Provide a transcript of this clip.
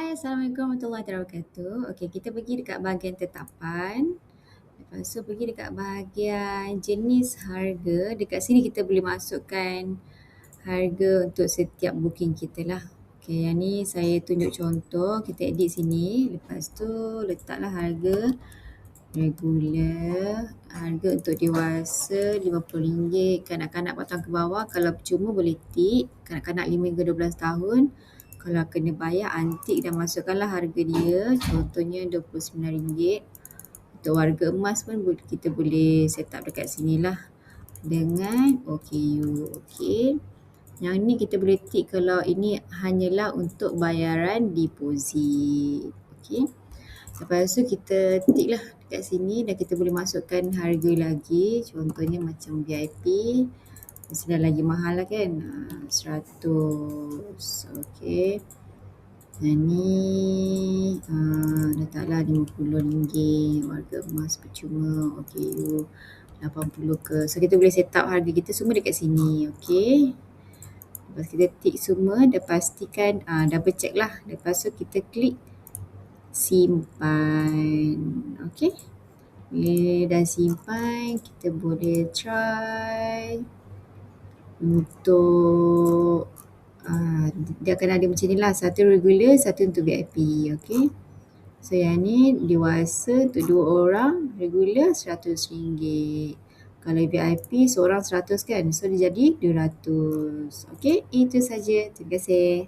Hai, Assalamualaikum warahmatullahi wabarakatuh. Okey, kita pergi dekat bahagian tetapan. Lepas tu pergi dekat bahagian jenis harga. Dekat sini kita boleh masukkan harga untuk setiap booking kita lah. Okey, yang ni saya tunjuk contoh. Kita edit sini. Lepas tu letaklah harga regular. Harga untuk dewasa RM50. Kanak-kanak patang ke bawah. Kalau percuma boleh tik. Kanak-kanak 5 hingga 12 tahun. Kalau kena bayar antik dan masukkanlah harga dia. Contohnya RM29. Untuk warga emas pun kita boleh set up dekat sini lah. Dengan OKU. Okey. Yang ni kita boleh tik kalau ini hanyalah untuk bayaran deposit. Okey. Lepas tu kita tik lah dekat sini dan kita boleh masukkan harga lagi. Contohnya macam VIP. Mesti dah lagi mahal lah kan. 100. Okey. Yang ni letaklah RM50. Warga emas percuma. OKU 80 ke. So kita boleh set up harga kita semua dekat sini. Okey. Lepas kita tik semua, dah pastikan, double check lah. Lepas tu kita klik simpan. Okey. Bila dah simpan, kita boleh try untuk dia akan ada macam ni lah. Satu regular, satu untuk VIP. Okey. So yang ni dewasa untuk 2 orang, regular RM100. Kalau VIP seorang 100 kan. So dia jadi 200. Okey, itu saja. Terima kasih.